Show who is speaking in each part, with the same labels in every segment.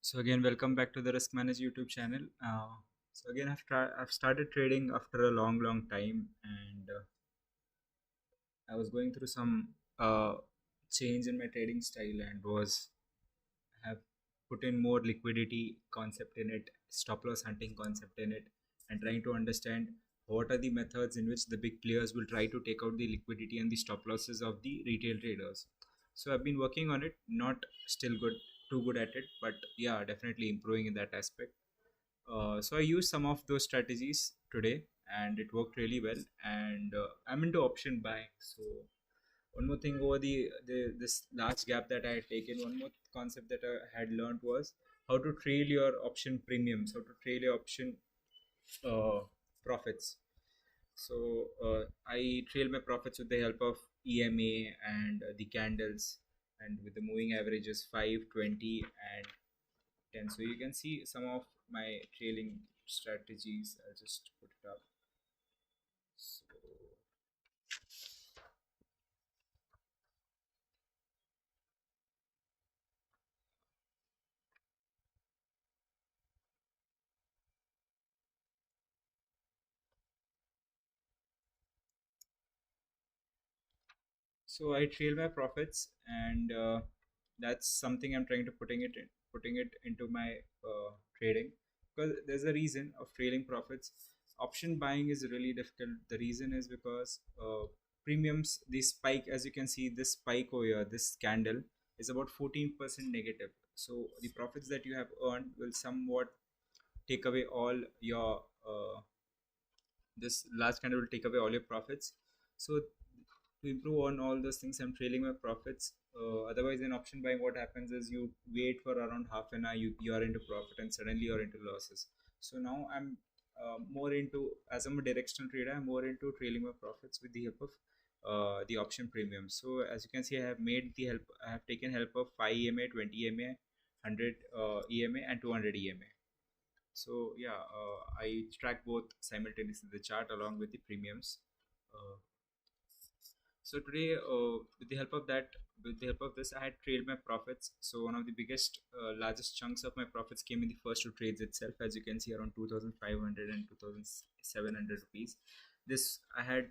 Speaker 1: So again, welcome back to the Risk Manager YouTube channel. So again, I've started trading after a long time, and I was going through some change in my trading style, and was have put in more liquidity concept in it, stop loss hunting concept in it, and trying to understand what are the methods in which the big players will try to take out the liquidity and the stop losses of the retail traders. So I've been working on it, not still too good at it, but yeah, definitely improving in that aspect. So I used some of those strategies today, and it worked really well. And I'm into option buying. So one more thing over the this large gap that I had taken, one more concept that I had learned was how to trail your option premiums, how to trail your option uh, profits. So I trail my profits with the help of EMA and the candles, and with the moving averages 5, 20, and 10. So you can see some of my trailing strategies. I'll just put it up. So, so I trail my profits, and that's something I'm trying to putting it into my trading, because there's a reason of trailing profits. Option buying is really difficult. The reason is because premiums, the spike, as you can see, this spike over here, this candle is about 14% negative. So the profits that you have earned will somewhat take away all your this large candle will take away all your profits. So to improve on all those things, I'm trailing my profits. Otherwise, in option buying, what happens is you wait for around half an hour, you are into profit, and suddenly you're into losses. So now I'm more into, as I'm a directional trader, I'm more into trailing my profits with the help of the option premium. So as you can see, I have taken help of 5 EMA, 20 EMA, 100 EMA, and 200 EMA. So yeah, I track both simultaneously, the chart along with the premiums. Uh, so today, with the help of this, I had trailed my profits. So one of the largest chunks of my profits came in the first two trades itself, as you can see, around 2,500 and 2,700 rupees. This I had,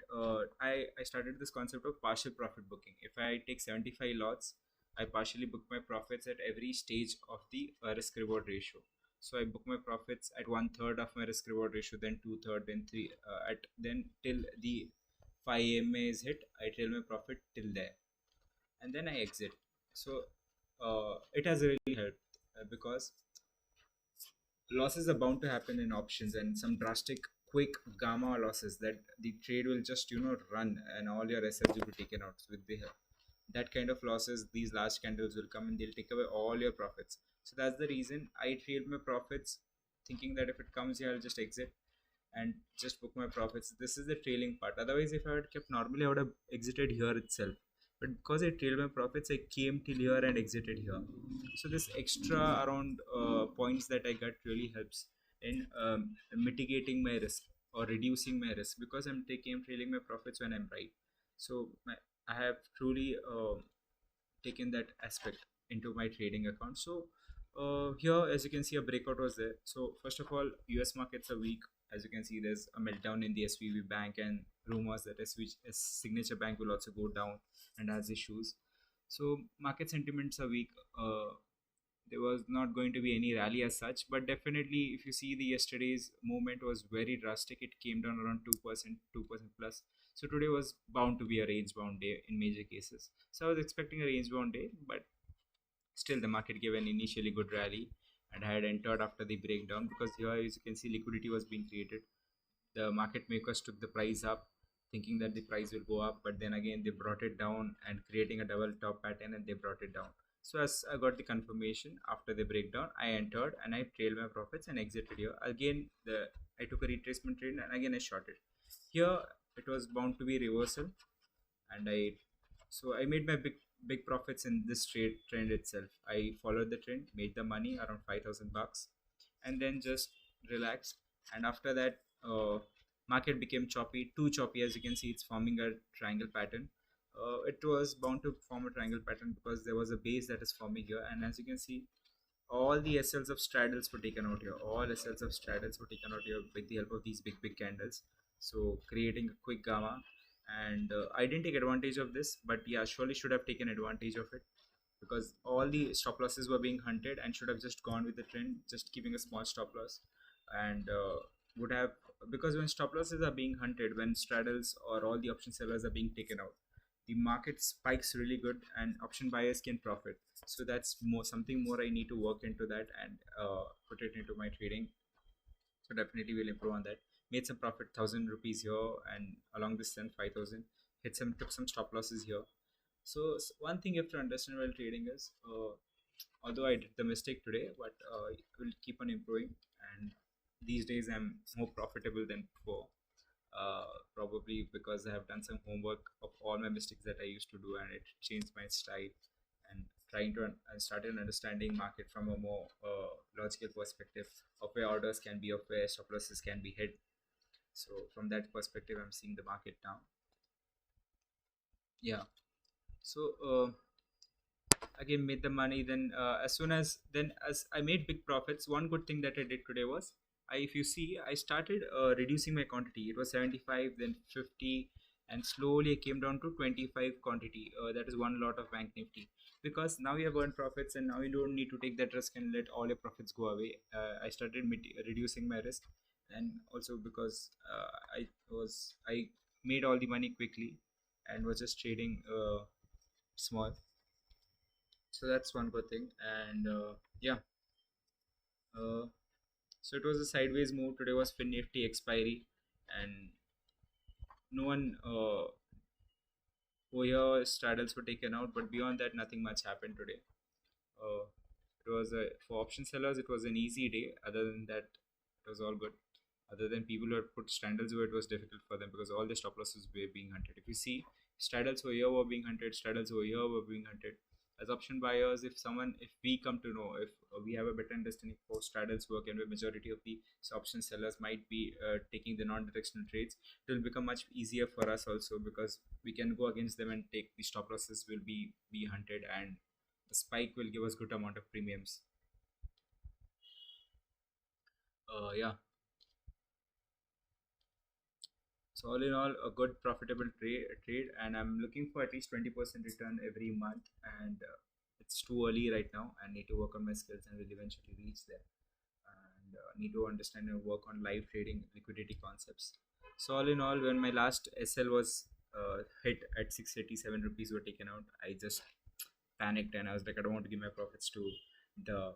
Speaker 1: I started this concept of partial profit booking. If I take 75 lots, I partially book my profits at every stage of the risk reward ratio. So I book my profits at one third of my risk reward ratio, then two third, then three, at then till the 5 MA is hit, I trail my profit till there, and then I exit. So it has really helped, because losses are bound to happen in options, and some drastic quick gamma losses that the trade will just run, and all your reserves will be taken out. So with that kind of losses, these large candles will come and they'll take away all your profits. So that's the reason I trail my profits, thinking that if it comes here, I'll just exit and just book my profits. This is the trailing part. Otherwise, if I had kept normally, I would have exited here itself. But because I trailed my profits, I came till here and exited here. So this extra around points that I got really helps in mitigating my risk or reducing my risk, because I'm taking trailing my profits when I'm right. So I have truly taken that aspect into my trading account. So here, as you can see, a breakout was there. So first of all, US markets are weak. As you can see, there's a meltdown in the SVB bank, and rumors that Signature Bank will also go down and has issues. So market sentiments are weak. There was not going to be any rally as such, but definitely, if you see the yesterday's movement was very drastic. It came down around 2%, 2% plus. So today was bound to be a range bound day in major cases. So I was expecting a range bound day, but still the market gave an initially good rally, and I had entered after the breakdown, because here, as you can see, liquidity was being created. The market makers took the price up, thinking that the price will go up, but then again they brought it down and creating a double top pattern, and they brought it down. So as I got the confirmation after the breakdown, I entered and I trailed my profits and exited here. Again, the I took a retracement trade, and again I shorted. Here it was bound to be reversal, and I made my big profits in this trend itself. I followed the trend, made the money around 5,000 bucks, and then just relaxed. And after that, market became choppy, too choppy. As you can see, it's forming a triangle pattern. It was bound to form a triangle pattern because there was a base that is forming here, and as you can see, all the SLs of straddles were taken out here. All SLs of straddles were taken out here with the help of these big candles. So creating a quick gamma, and I didn't take advantage of this, but yeah, surely should have taken advantage of it, because all the stop losses were being hunted and should have just gone with the trend, just keeping a small stop loss, and would have, because when stop losses are being hunted, when straddles or all the option sellers are being taken out, the market spikes really good and option buyers can profit. So that's more something more I need to work into that and put it into my trading. So definitely we'll improve on that. Made some profit, 1,000 rupees here, and along this then 5,000. Hit some, took some stop losses here. So one thing you have to understand while trading is, although I did the mistake today, but will keep on improving. And these days I'm more profitable than before. Probably because I have done some homework of all my mistakes that I used to do, and it changed my style. And trying to I started understanding market from a more logical perspective of where orders can be, of where stop losses can be hit. So from that perspective, I'm seeing the market now. Yeah. So again made the money. Then as soon as then as I made big profits, one good thing that I did today was, if you see, I started reducing my quantity. It was 75, then 50, and slowly I came down to 25 quantity. That is one lot of bank nifty, because now you have earned profits and now you don't need to take that risk and let all your profits go away. I started reducing my risk, and also because I made all the money quickly and was just trading small. So that's one good thing. And yeah, uh, so it was a sideways move. Today was fin nifty expiry, and no one over here straddles were taken out, but beyond that nothing much happened today. It was a, for option sellers it was an easy day. Other than that, it was all good. Other than people who had put straddles where it was difficult for them, because all the stop losses were being hunted. If you see, straddles over here were being hunted, straddles over here were being hunted. As option buyers, if we come to know, if we have a better understanding of how straddles work, and where majority of the option sellers might be taking the non-directional trades, it will become much easier for us also, because we can go against them and take the stop losses will be hunted, and the spike will give us good amount of premiums. Yeah. So all in all, a good profitable trade, and I'm looking for at least 20% return every month. And it's too early right now. I need to work on my skills, and will eventually reach there. And need to understand and work on live trading liquidity concepts. So all in all, when my last SL was hit at 687 rupees were taken out, I just panicked and I was like, I don't want to give my profits to the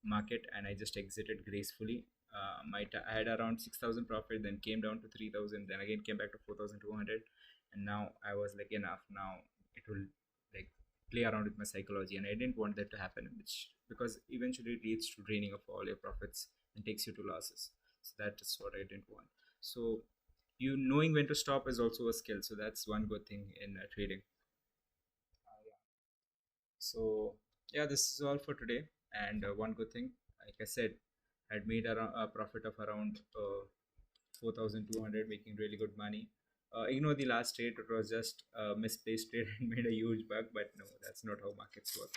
Speaker 1: market, and I just exited gracefully. I had around 6,000 profit, then came down to 3,000, then again came back to 4,200, and now I was like, enough. Now it will like play around with my psychology, and I didn't want that to happen, which because eventually it leads to draining of all your profits and takes you to losses. So that is what I didn't want. So you knowing when to stop is also a skill. So that's one good thing in trading. So yeah, this is all for today. And one good thing, like I said, I had made a profit of around 4,200, making really good money. Ignore the last trade; it was just a misplaced trade and made a huge bug. But no, that's not how markets work.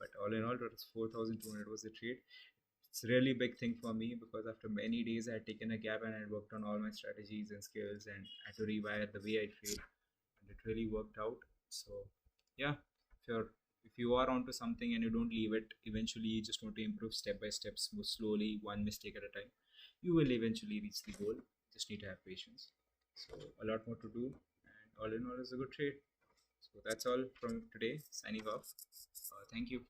Speaker 1: But all in all, it was 4,200 was the trade. It's a really big thing for me, because after many days I had taken a gap and I had worked on all my strategies and skills, and had to rewire the way I trade, and it really worked out. So yeah, if you are onto something and you don't leave it, eventually you just want to improve step by step, move slowly, one mistake at a time, you will eventually reach the goal. Just need to have patience. So a lot more to do, and all in all is a good trade. So that's all from today. Signing off. Thank you.